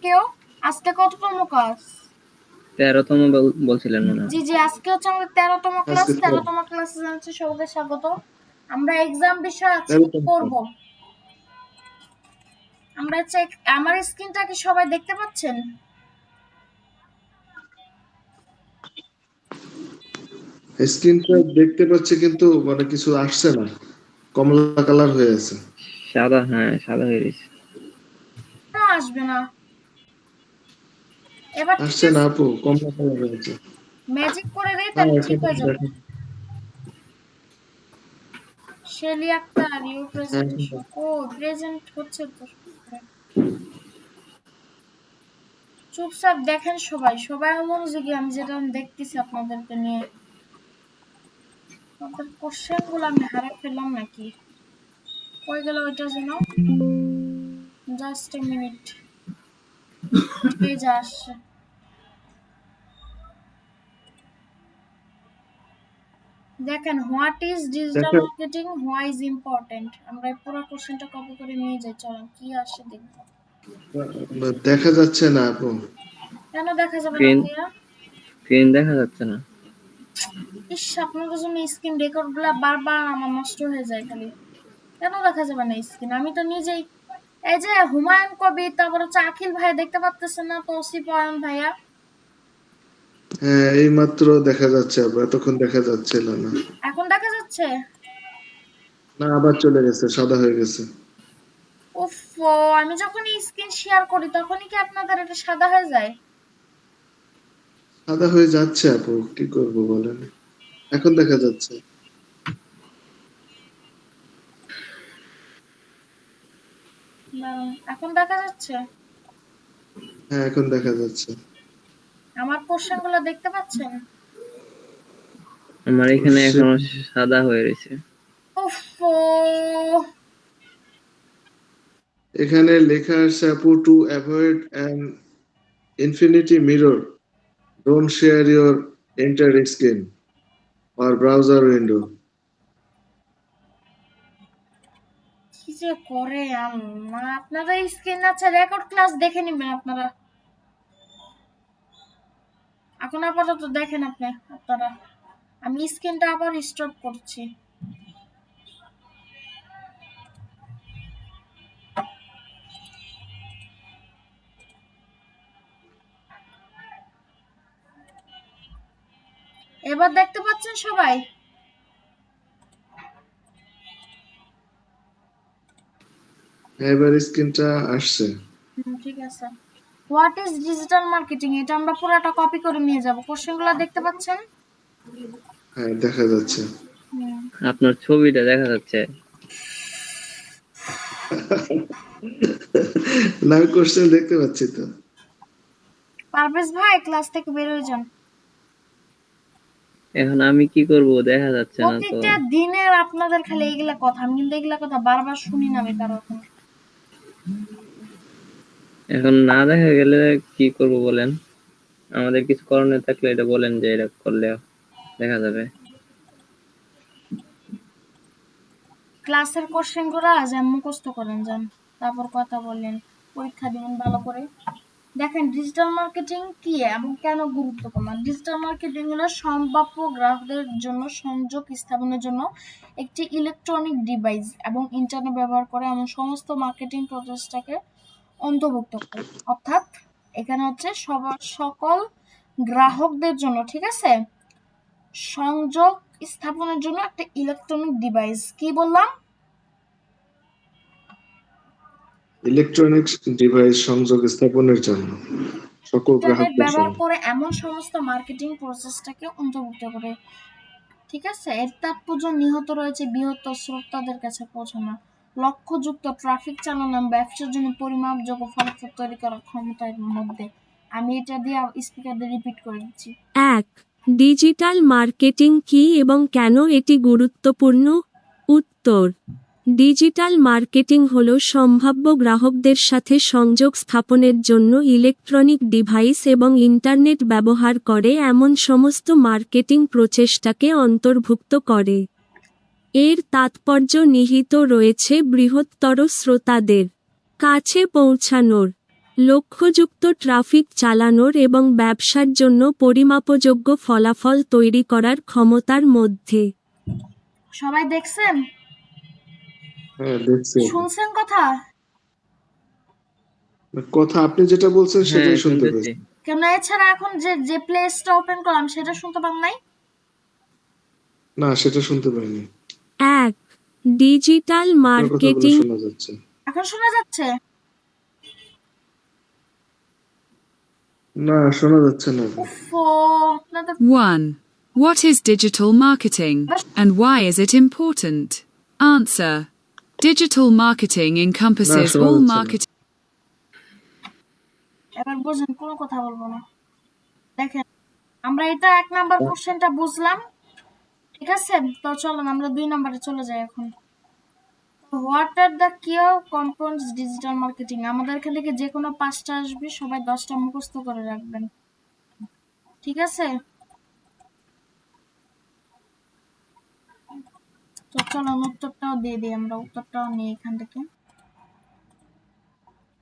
আজকেও আজকে কততম ক্লাস? 13তম বলছিলেন মনে হয়। জি জি, আজকে হচ্ছে আমাদের 13তম ক্লাস। 13তম ক্লাসে জানাচ্ছি সবাইকে স্বাগত। আমরা এক্সাম বিষয় আজকে করব। আমরা চেক, আমার স্ক্রিনটা কি সবাই দেখতে পাচ্ছেন? স্ক্রিনটা দেখতে পাচ্ছি কিন্তু মানে কিছু আসছে না, কমলা কালার হয়ে আছে। সাদা, হ্যাঁ সাদা হয়ে গেছে। আসবে না এবার, ঠিক আসছে না আছে? আপু, কমলা কালার হয়ে আছে। ম্যাজিক করে দেই তাহলে ঠিক হয়ে যাবে। Shelly Akter, your presentation. ও প্রেজেন্ট হচ্ছে তো। চুপচাপ দেখেন সবাই, সবাই মনোযোগী। আমি যেটা দেখতেছি আপনাদেরকে নিয়ে, আপনাদের কোশ্চেন গুলো আমি হারিয়ে ফেললাম নাকি? কই গেল ওইটা যেন? জাস্ট এ মিনিট, এই যে আসছে। দেখেন, what is digital marketing, why is important. আমরা এই পুরো কোশ্চেনটা কপি করে নিয়ে যাই, চলেন কি আসে দেখবো। দেখা যাচ্ছে না আপু। কেন দেখা যাবে না ভাইয়া? স্ক্রিন দেখা যাচ্ছে না। ইস, আপনাদের জন্য স্ক্রিন রেকর্ড গুলা বারবার আমার নষ্ট হয়ে যায় খালি। কেন দেখা যাবে না স্ক্রিন? আমি তো নিজেই, এই যে হুমায়ুন কবির, তারপর হচ্ছে আখিল ভাই দেখতে পাচ্তেছেন না? তৌসিফ অয়ন ভাইয়া, হ্যাঁ এই মাত্র দেখা যাচ্ছে আপু, এতক্ষণ দেখা যাচ্ছিল না। এখন দেখা যাচ্ছে? না আবার চলে গেছে, সাদা হয়ে গেছে। উফ, আমি যখন স্ক্রিন শেয়ার করি তখনই কি আপনাদের এটা সাদা হয়ে যায়? সাদা হয়ে যাচ্ছে আপু, কি করব বলেন। এখন দেখা যাচ্ছে। এখন দেখা যাচ্ছে? হ্যাঁ এখন দেখা যাচ্ছে। আমার কোশ্চেন গুলো দেখতে পাচ্ছেন? আমার এখানে এখনো সাদা হয়ে রয়েছে। উফ, এখানে লেখা আছে আপু, to avoid an infinity mirror don't share your enter screen or browser window. কি যে করে আল্লাহ! আপনারা স্ক্রিন আছে, রেকর্ড ক্লাস দেখে নেবেন আপনারা। এখন আপাতত দেখেন আপনারা। আমি স্ক্রিনটা আবার স্টপ করছি। এবার দেখতে পাচ্ছেন সবাই? এবার স্ক্রিনটা আসছে। ঠিক আছে। হোয়াট ইজ ডিজিটাল মার্কেটিং, এটা আমরা পুরোটা কপি করে নিয়ে যাব। কোশ্চেনগুলো দেখতে পাচ্ছেন? হ্যাঁ দেখা যাচ্ছে। আপনার ছবিটা দেখা যাচ্ছে। না কোশ্চেন দেখতে পাচ্ছি তো। পারভেজ ভাই, ক্লাস থেকে বের হয়ে যান। এখন আমি কি করব, দেখা যাচ্ছে না তো। প্রতিটা দিনের আপনাদের খালি এইগুলা কথা, আমি কিন্তু এইগুলা কথা বারবার শুনি না আমি কারো। এখন না দেখা গেলে কি করব বলেন? আমাদের কিছু করণীয় থাকলে এটা বলেন, যে এটা করলে দেখা যাবে। ক্লাসের কোশ্চেন গুলো যেন মুখস্থ করেন যান, তারপর কথা বললেন, পরীক্ষা দিবেন ভালো করে। দেখেন, ডিজিটাল মার্কেটিং কি এবং কেন গুরুত্বপূর্ণ। ডিজিটাল মার্কেটিং হলো সম্ভাব্য গ্রাহকদের জন্য সংযোগ স্থাপনের জন্য একটি ইলেকট্রনিক ডিভাইস এবং ইন্টারনেট ব্যবহার করে এমন সমস্ত মার্কেটিং প্রচেষ্টাকে অন্তর্ভুক্ত করে। অর্থাৎ এখানে হচ্ছে সকল গ্রাহকদের জন্য, ঠিক আছে, সংযোগ স্থাপনের জন্য একটা ইলেকট্রনিক ডিভাইস। কি বললাম? ইলেকট্রনিক্স ডিভাইস সংযোগ স্থাপনের জন্য সকল ইন্টারনেট গ্রাহকদের ব্যবহার জন্য। করে এমন সমস্ত মার্কেটিং প্রসেসটাকে অন্তর্ভুক্ত করে, ঠিক আছে। এর তাৎপর্য নিহিত রয়েছে বৃহত্তর শ্রোতাদের কাছে পৌঁছানো, লক্ষ্যযুক্ত ট্রাফিক চালানো, ব্যবসার জন্য পরিমাপযোগ্য ফলাফল তৈরি করার ক্ষমতার মধ্যে। আমি এটা দিয়ে স্পিকার দিয়ে রিপিট করে দিচ্ছি। 1. ডিজিটাল মার্কেটিং কি এবং কেন এটি গুরুত্বপূর্ণ? উত্তর: ডিজিটাল মার্কেটিং হল সম্ভাব্য গ্রাহকদের সাথে সংযোগ স্থাপনের জন্য ইলেকট্রনিক ডিভাইস এবং ইন্টারনেট ব্যবহার করে এমন সমস্ত মার্কেটিং প্রচেষ্টাকে অন্তর্ভুক্ত করে। এর তাৎপর্য নিহিত রয়েছে বৃহত্তর শ্রোতাদের কাছে পৌঁছানোর, লক্ষ্যযুক্ত ট্রাফিক চালানোর এবং ব্যবসার জন্য পরিমাপযোগ্য ফলাফল তৈরি করার ক্ষমতার মধ্যে। সবাই দেখছেন, হ্যাঁ দেখছি এটা। শুনছেন কথা? কথা আপনি যেটা বলছেন হ্যাঁ সেটাই শুনতে শুনতেছি। পেয়েছি। কেন এছাড়া এখন যে যে প্লেসটা ওপেন করলাম সেটা শুনতে পান নাই? না সেটা শুনতে পাইনি। 1. ডিজিটাল আপনার কথাগুলো মার্কেটিং। শোনা যাচ্ছে। এখন শোনা যাচ্ছে? না শোনা যাচ্ছে না। উফো, আপনাদের 1. What is digital marketing and why is it important? Answer. Digital marketing না encompasses শোনা all যাচ্ছে না। marketing. এবার বুঝেন, কোনো কথা বলবো না। দেখেন, আমরা এটা 1 নাম্বার কোশ্চেনটা বুঝলাম, ঠিক আছে? তো চলুন আমরা 2 নাম্বারে চলে যাই এখন। হোয়াট আর দ্য কি কম্পাউন্ডস ডিজিটাল মার্কেটিং? আমাদের এখান থেকে যে কোনো 5টা আসবে, সবাই 10টা মুখস্থ করে রাখবেন, ঠিক আছে? তো চলুন উত্তরটাও দিয়ে দিই, আমরা উত্তরটাও নিই এখান থেকে।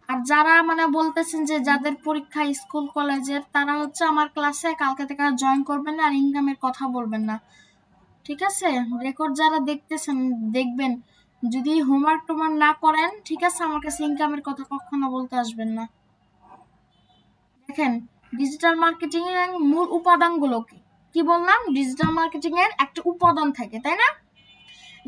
আর যারা মানে বলতেছেন যে যাদের পরীক্ষা স্কুল কলেজের, তারা হচ্ছে আমার ক্লাসে কালকে থেকে আর জয়েন করবেন না, আর ইনকামের কথা বলবেন না, ঠিক আছে? রেকর্ড যারা দেখতেছেন দেখবেন, যদি হোমওয়ার্ক টোমওয়ার্ক না করেন, ঠিক আছে, আমার কাছে ইনকামের কথা কখনো বলতে আসবেন না। দেখেন, ডিজিটাল মার্কেটিং এর মূল উপাদানগুলো কি কি বললাম? ডিজিটাল মার্কেটিং এর একটা উপাদান থাকে, তাই না?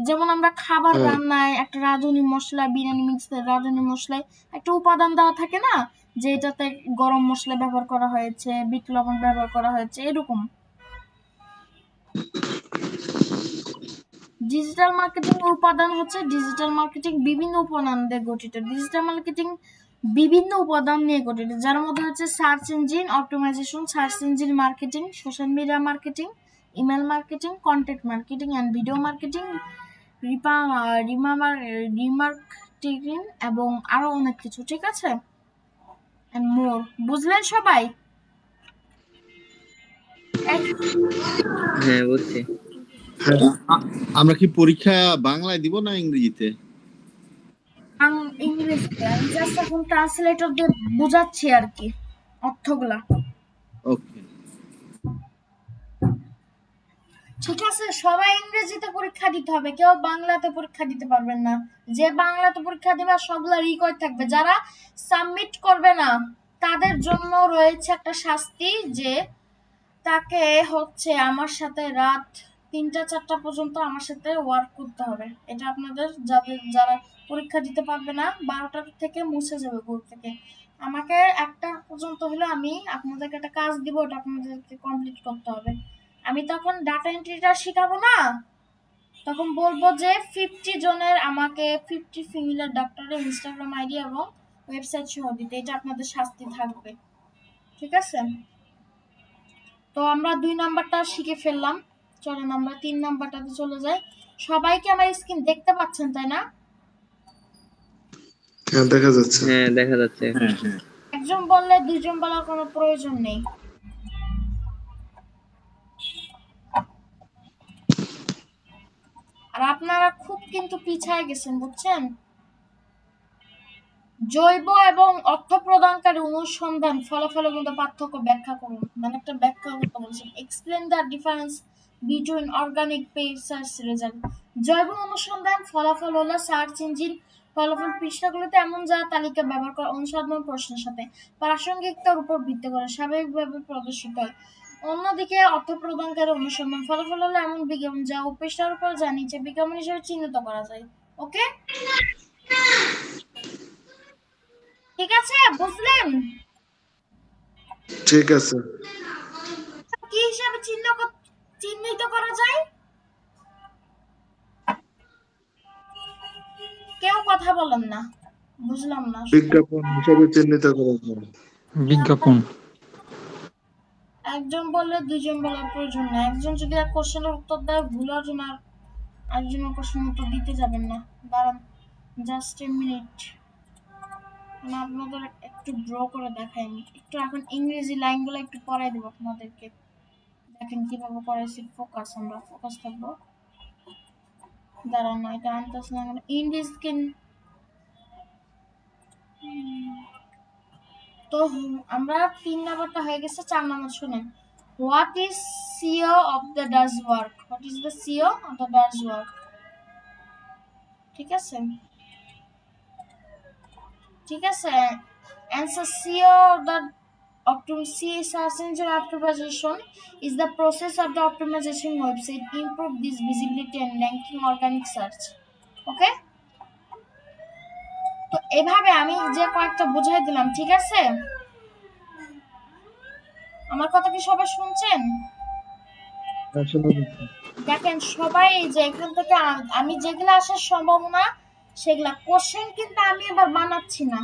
যেমন আমরা খাবার হ্যাঁ রান্নায় একটা রাঁধুনি মশলা, বিরিয়ানি মিক্সের রাঁধুনি মশলায় একটা উপাদান দেওয়া থাকে না, যে এটাতে গরম মশলা ব্যবহার করা হয়েছে, বিট লবণ ব্যবহার করা হয়েছে, এরকম। ডিজিটাল মার্কেটিং উপাদান হচ্ছে, ডিজিটাল মার্কেটিং বিভিন্ন উপাদান দিয়ে গঠিত। ডিজিটাল মার্কেটিং বিভিন্ন উপাদান নিয়ে গঠিত, যার মধ্যে হচ্ছে search engine optimisation, search engine marketing, social media marketing, email marketing, content marketing and video marketing, remarketing এবং আরো অনেক কিছু, ঠিক আছে? And more. বুঝলেন সবাই? হ্যাঁ বুঝছি। হ্যাঁ আমরা কি পরীক্ষা বাংলায় দিব না ইংরেজিতে? ইংরেজিতে আমি জাস্ট এখন ট্রান্সলেটর দিয়ে বোঝাচ্ছি আর কি অর্থগুলা, ওকে। ঠিক আছে? সবাই ইংরেজিতে পরীক্ষা দিতে হবে, কেউ বাংলাতে পরীক্ষা দিতে পারবেন না। যে বাংলাতে পরীক্ষা দিবে সবগুলা রিকয়েড থাকবে, যারা সাবমিট করবে না তাদের জন্য রয়েছে একটা শাস্তি, যে তাকে হচ্ছে আমার সাথে রাত 3টা 4টা পর্যন্ত আমার সাথে ওয়ার্ক করতে হবে। এটা আপনাদের যারা পরীক্ষা দিতে পারবে না 12টা থেকে মুছে যাবে গ্রুপ থেকে। আমাকে 1টা পর্যন্ত হলে আমি আপনাদেরকে একটা কাজ দিব, ওটা আপনাদেরকে কমপ্লিট করতে হবে। আমি তখন ডাটা এন্ট্রিটা শিখাবো না, তখন বলবো যে 50 জনের আমাকে 50 ফিমেল ডাক্তারের ইনস্টাগ্রাম আইডি এবং ওয়েবসাইট সহ দিতে। এটা আপনাদের শাস্তি থাকবে, ঠিক আছে? তো আমরা 2 নাম্বারটা শিখে ফেললাম, চলেন আমরা 3 নাম্বারটাতে চলে যাই। সবাইকে আমার স্ক্রিন দেখতে পাচ্ছেন, তাই না? হ্যাঁ দেখা যাচ্ছে। হ্যাঁ দেখা যাচ্ছে এখন। হ্যাঁ হ্যাঁ। একজন বললে 2 জন বলার কোনো প্রয়োজন নেই। আর আপনারা খুব কিন্তু পিছায় গেছেন, বুঝছেন? জৈব এবং অর্থ প্রদানকারী অনুসন্ধান ফলাফলের মধ্যে পার্থক্য ব্যাখ্যা করুন। মানে একটা ব্যাখ্যা করতে বলছেন, explain the difference between organic paid search result. জৈব অনুসন্ধান ফলাফল হলো সার্চ ইঞ্জিন ফলাফল পৃষ্ঠাগুলোতে এমন যা তালিকা ব্যবহার করা অনুসন্ধান প্রশ্নের সাথে প্রাসঙ্গিকতার উপর ভিত্তি করে স্বাভাবিকভাবে প্রদর্শিত হয়। অন্যদিকে অর্থ প্রদানকারী অনুসন্ধান ফলাফল হলো এমন বিজ্ঞাপন যা পৃষ্ঠার উপর যা নিচে বিজ্ঞাপন হিসেবে চিহ্নিত করা যায়। ওকে, ঠিক আছে? বুঝলেন ঠিক আছে। কি হিসাবে চিহ্নিত করা যায়? কেউ কথা বলেন না, বুঝলাম না। বিজ্ঞাপন হিসেবে চিহ্নিত করা যায়। বিজ্ঞাপন। একজন বললে 2 জন বলার প্রয়োজন না। একজন যদি এক কোশ্চেনের উত্তর দেয়, ভুলার জন্য আরেকজনের কোশ্চেনের উত্তর দিতে যাবেন না। দাঁড়ান জাস্ট এ মিনিট, মানে আপনাদের একটু ড্র করে দেখাই আমি একটু। এখন ইংরেজি লাইনগুলো একটু পড়াই দেবো আপনাদেরকে, দেখেন কিভাবে করাইছি। ফোকাস, আমরা ফোকাস থাকবো। দাঁড়ান না, এটা আনতেছ না ইন্ডিজ স্কিন। তো আমরা 3 নাম্বারটা হয়ে গেছে, 4 নাম্বার শুনেন। What is SEO of the does work? What is the SEO of the does work? ঠিক আছে, ঠিক আছে। Answer SEO the search engine optimization is the process of the optimization website improve this visibility and ranking organic search. ওকে, তো এভাবে আমি যে কয়েকটা বুঝাই দিলাম, ঠিক আছে? আমার কথা কি সবাই শুনছেন? দেখেন সবাই, এই যে এখান থেকে আমি যেগুলো আসার সম্ভাবনা সেগুলা কোশ্চেন কিন্তু আমি এবার বানাচ্ছি না।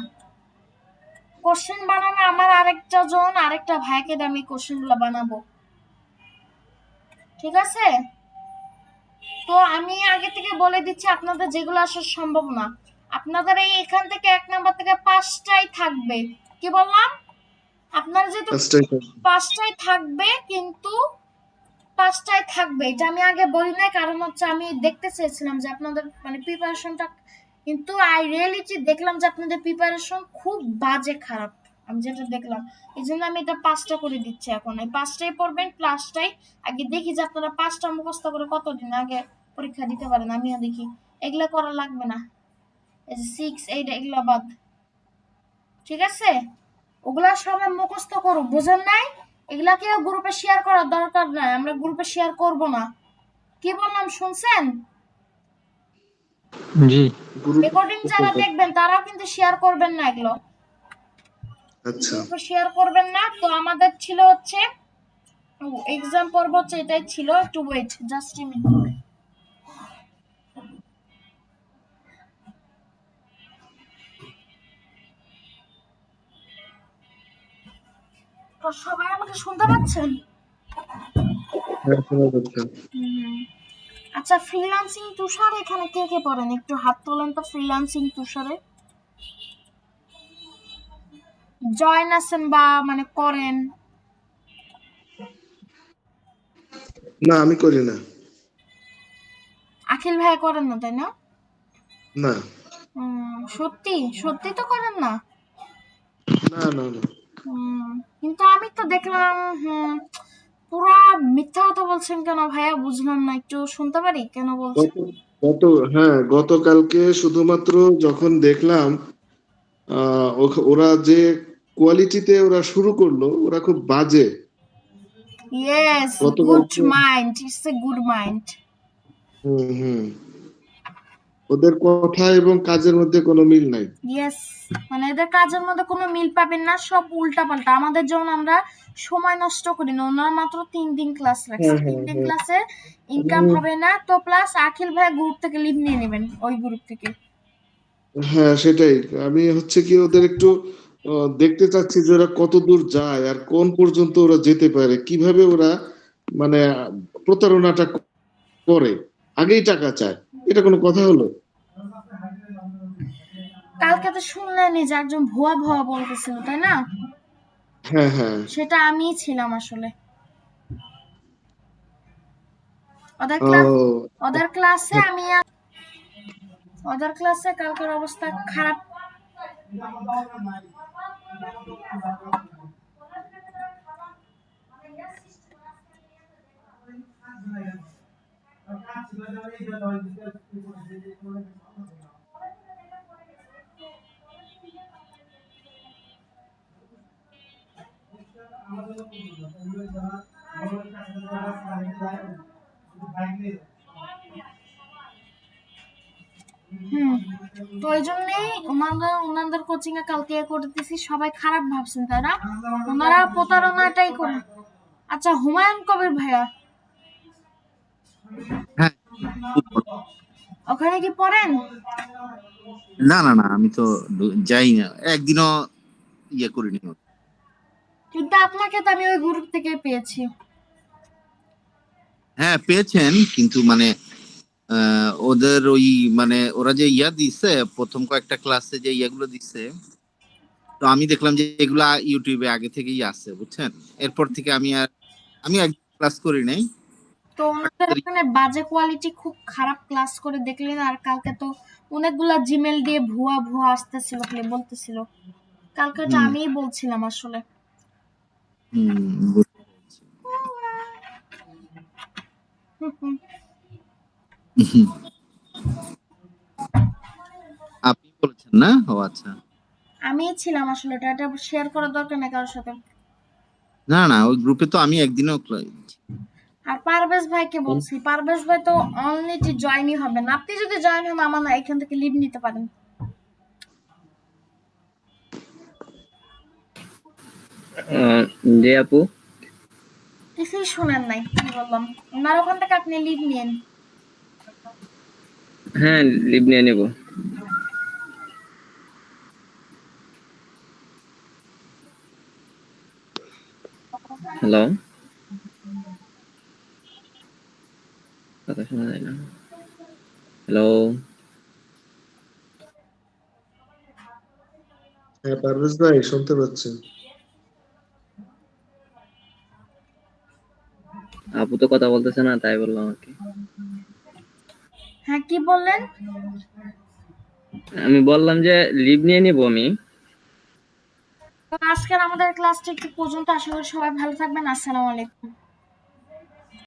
কোশ্চেন বানানো আমার আরেকটা ভাইকে দিয়ে আমি কোশ্চেনগুলো বানাবো, ঠিক আছে? তো আমি আগে থেকে বলে দিচ্ছি আপনাদের যেগুলো আসার সম্ভাবনা, আপনাদের এখান থেকে 1 নাম্বার থেকে 5টাই থাকবে। কি বললাম? আপনারা যেহেতু 5টাই থাকবে, কিন্তু 5টাই থাকবে, এটা আমি আগে বলি নাই, কারণ হচ্ছে আমি দেখতে চেয়েছিলাম যে আপনাদের মানে প্রিপারেশনটা, কিন্তু আই রিয়েলিটি দেখলাম যে আপনাদের প্রিপারেশন খুব বাজে, খারাপ। আমি যেটা দেখলাম, এই জন্য আমি এটা 5টা করে দিচ্ছি। এখন এই 5টাই পড়বেন, প্লাসটাই আগে দেখি যে আপনারা 5টা মুখস্থ করে কতদিন আগে পরীক্ষা দিতে পারেন, আমিও দেখি। এগুলা করা লাগবে না, এই যে 6, 8 এগুলা বাদ, ঠিক আছে? ওগুলা সবাই মুখস্থ করো, বুঝেন নাই? এগুলাকে গ্রুপে শেয়ার করার দরকার নাই, আমরা গ্রুপে শেয়ার করব না। কি বললাম শুনছেন? জি রেকর্ডিং যারা দেখবেন তারাও কিন্তু শেয়ার করবেন না, এগুলো আচ্ছা, গ্রুপে শেয়ার করবেন না। তো আমাদের ছিল হচ্ছে এক্সাম পর্ব হচ্ছে এটাই ছিল। একটু ওয়েট, জাস্ট এ মিনিট। তো সবাই আমাকে শুনতে পাচ্ছেন? হ্যাঁ, শোনা যাচ্ছে। আচ্ছা, ফ্রিল্যান্সিং তুষার এখানে কে কে পড়েন? একটু হাত তোলেন তো। ফ্রিল্যান্সিং তুষারে জয়েন আছেন বা মানে করেন? না, আমি করি না। আখিল ভাই করেন না, তাই না? না, সত্যি সত্যি তো করেন না? না, না, না। কিন্তু আমি তো দেখলাম। পুরা মিথ্যা কথা বলছেন কেন ভাইয়া? বুঝলাম না, একটু শুনতে পারি কেন বলছেন? গতকালকে শুধুমাত্র যখন দেখলাম ওরা যে কোয়ালিটিতে ওরা শুরু করলো, ওরা খুব বাজে। ইয়েস, গতকালকে good mind, it's a good mind. Hmm, ওদের কথা এবং কাজের মধ্যে কোনো মিল নাই। ইয়েস, মানে এদের কাজের মধ্যে কোনো মিল পাবেন না, সব উল্টা পাল্টা। আমাদের যেমন আমরা সময় নষ্ট করি না, ওনারা মাত্র 3 দিন ক্লাস রাখছে, 3 দিন ক্লাসে ইনকাম হবে না। তো প্লাস আখিল ভাই গ্রুপ থেকে লিভ নিয়ে নেবেন, ওই গ্রুপ থেকে। হ্যাঁ, সেটাই। আমি হচ্ছে কি ওদের একটু দেখতে চাচ্ছি যে ওরা কত দূর যায় আর কোন পর্যন্ত ওরা যেতে পারে, কিভাবে ওরা মানে প্রতারণাটা করে, আগেই টাকা চায়। এটা কোনো কথা হলো? কালকে তো শুনলেনই যে একজন ভুয়া ভুয়া বলতেছিল, তাই না? হ্যাঁ, হ্যাঁ। সেটা আমিই ছিলাম আসলে। ওদের ক্লাসে ওদের ক্লাসে কালকের অবস্থা খারাপ। তো ওই জন্যই ওনাদের কোচিং এ কালকে করতেছি, সবাই খারাপ ভাবছেন, তারা ওনারা প্রতারণাটাই করে। আচ্ছা, হুমায়ুন কবির ভাইয়া হ্যাঁ, ওখানে কি পড়েন? না না না, আমি তো যাই না, একদিনও ইয়ে করিনি। কিন্তু আপনাকে তো আমি ওই গ্রুপ থেকে পেয়েছি। হ্যাঁ, পেয়েছেন, কিন্তু মানে ওদের ওই মানে ওরা যে দিচ্ছে প্রথম কয়েকটা ক্লাসে যে ইয়াগুলো দিচ্ছে, তো আমি দেখলাম যে এগুলা ইউটিউবে আগে থেকেই আছে, বুঝছেন। এরপর থেকে আমি এক ক্লাস করি নাই। তো ওনাদের ওখানে বাজে কোয়ালিটি, খুব খারাপ ক্লাস করে দেখলেন। আর কালকে তো অনেকগুলা জিমেল দিয়ে ভুয়া ভুয়া আসতেছিল, বলতেছিল। কালকে ওটা আমিই বলছিলাম আসলে। বুঝতে পেরেছি। হুম। আপনি বলেছেন না? ও আচ্ছা। আমিই ছিলাম আসলে, এটা শেয়ার করার দরকার নেই কারোর সাথে। না না, ওই গ্রুপে তো আমি একদিনও আর পারভেজ ভাইকে বলছি, পারভেজ ভাই তো অনলি জয়েনই হবেন। আপনি যদি জয়েন হন আমার না এখান থেকে লিভ নিতে পারেন। জি আপু, কিছুই শুনেন নাই কি বললাম? ওনার ওখান থেকে আপনি লিভ নিন। হ্যাঁ লিভ নিয়ে নেব। হ্যালো, কথা শোনা যায় না। হ্যালো, হ্যাঁ পারভেজ ভাই শুনতে পাচ্ছেন? আপু তো কথা বলতেছে না, তাই বললাম আর কি। হ্যাঁ কি বললেন? আমি বললাম যে লিভ নিয়ে নিব আমি। তো আজকের আমাদের ক্লাসটা একটু পর্যন্ত। আশা করি সবাই ভালো থাকবেন। আসসালামু আলাইকুম।